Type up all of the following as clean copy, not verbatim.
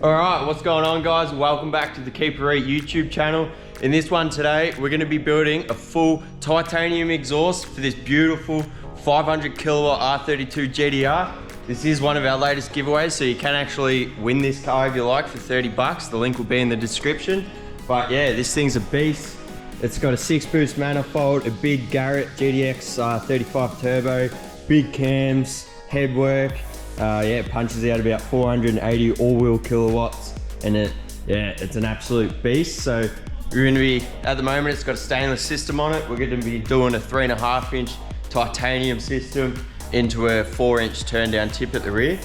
Alright, what's going on guys? Welcome back to the Reet YouTube channel. In this one today, we're going to be building a full titanium exhaust for this beautiful 500 kilowatt R32 GTR. This is one of our latest giveaways, so you can actually win this car if you like for 30 bucks. The link will be in the description. But yeah, this thing's a beast. It's got a 6-boost manifold, a big Garrett GTX 35 turbo, big cams, headwork. Yeah, it punches out about 480 all-wheel kilowatts, and it's an absolute beast. So we're going to be, at the moment, it's got a stainless system on it. We're going to be doing a 3.5-inch titanium system into a 4-inch turn-down tip at the rear,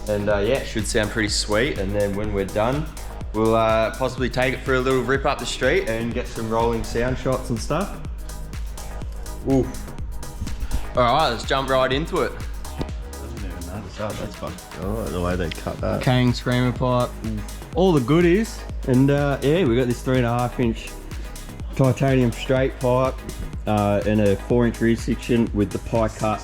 and yeah, it should sound pretty sweet. And then when we're done, we'll possibly take it for a little rip up the street and get some rolling sound shots and stuff. Ooh. All right, let's jump right into it. Oh, that's fun. Oh, the way they cut that. KANG screamer pipe, all the goodies. And yeah, we got this 3.5-inch titanium straight pipe and a 4-inch rear section with the pie cut.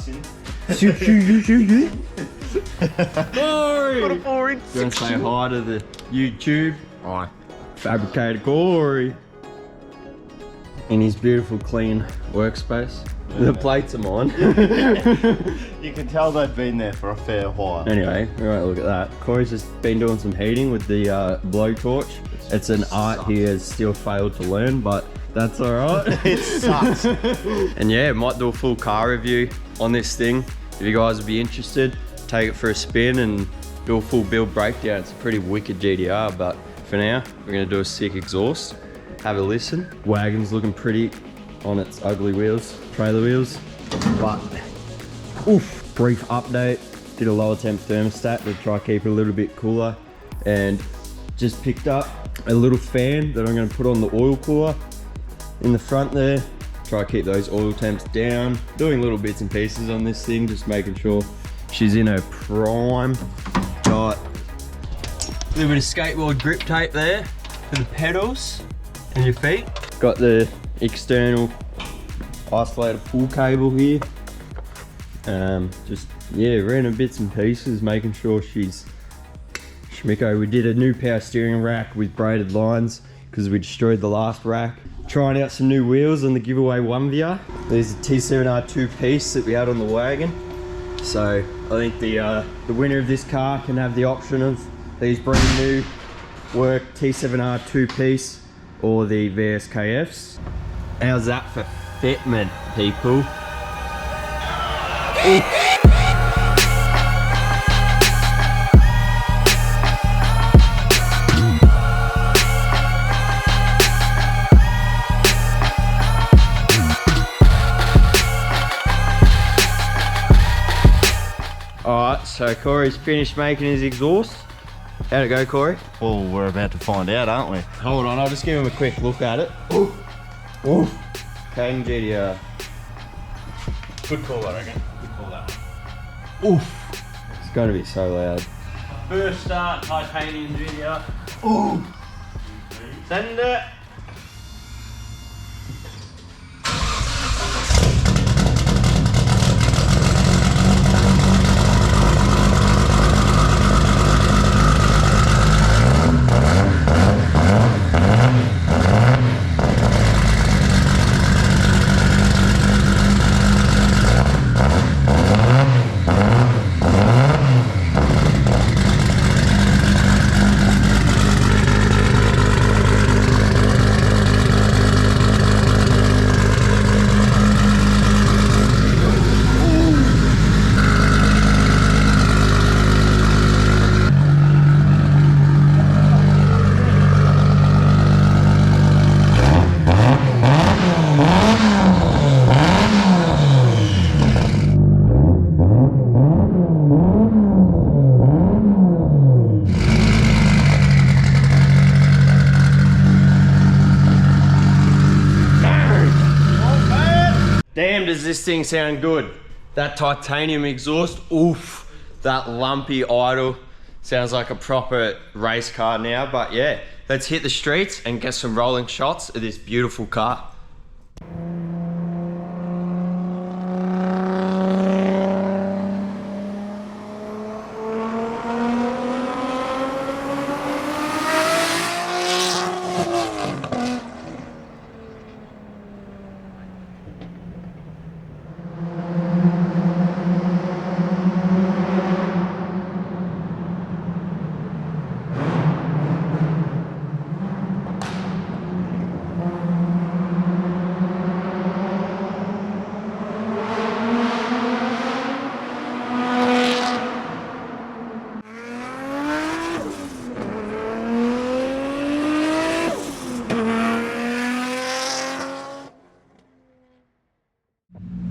Corey! Got a 4-inch section. Gonna say hi to the YouTube. Hi. Fabricator Corey. In his beautiful clean workspace. The plates are mine. You can tell they've been there for a fair while. Anyway, we won't look at that. Corey's just been doing some heating with the blowtorch. It's an art he has still failed to learn, but that's alright. It sucks. And yeah, might do a full car review on this thing. If you guys would be interested, take it for a spin and do a full build breakdown. It's a pretty wicked GTR, but for now, we're gonna do a sick exhaust. Have a listen. Wagon's looking pretty on its ugly wheels, trailer wheels. But, oof, brief update. Did a lower temp thermostat to try to keep it a little bit cooler. And just picked up a little fan that I'm gonna put on the oil cooler in the front there. Try to keep those oil temps down. Doing little bits and pieces on this thing, just making sure she's in her prime. Got a little bit of skateboard grip tape there for the pedals and your feet. Got the external isolated pull cable here. Just yeah, random bits and pieces, making sure she's schmicko. We did a new power steering rack with braided lines because we destroyed the last rack. Trying out some new wheels on the giveaway 1VR. There's a T7R 2-piece that we had on the wagon. So I think the winner of this car can have the option of these brand new work T7R 2-piece or the VSKFs. How's that for fitment, people? Ooh. Alright, so Corey's finished making his exhaust. How'd it go, Corey? Well, we're about to find out, aren't we? Hold on, I'll just give him a quick look at it. Ooh. Ooh. KANG GTR. Good call, I reckon. Good call, that one. Oof. It's gonna be so loud. First start, titanium GTR. Ooh. Send it. Damn, does this thing sound good. That titanium exhaust, oof. That lumpy idle. Sounds like a proper race car now, but yeah. Let's hit the streets and get some rolling shots of this beautiful car.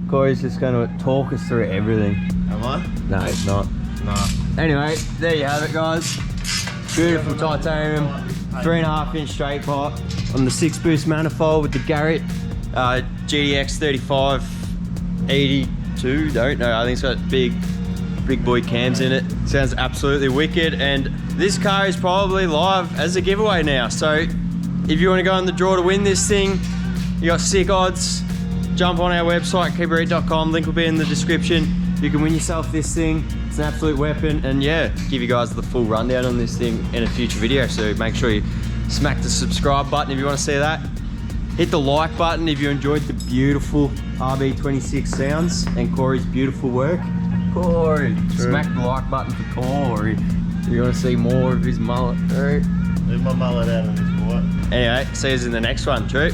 Corey's just going to talk us through everything. Am I? No, it's not. Nah. Anyway, there you have it, guys. Beautiful titanium, 3.5-inch straight pipe on the 6-boost manifold with the Garrett GTX 3582. Don't know. I think it's got big boy cams in it. Sounds absolutely wicked. And this car is probably live as a giveaway now. So if you want to go in the draw to win this thing, you got sick odds. Jump on our website, keepreet.com. Link will be in the description. You can win yourself this thing. It's an absolute weapon. And yeah, give you guys the full rundown on this thing in a future video. So make sure you smack the subscribe button if you want to see that. Hit the like button if you enjoyed the beautiful RB26 sounds and Corey's beautiful work. Corey, smack the like button for Corey if you want to see more of his mullet. All right. Leave my mullet out of this, boy. Anyway, see you in the next one. True.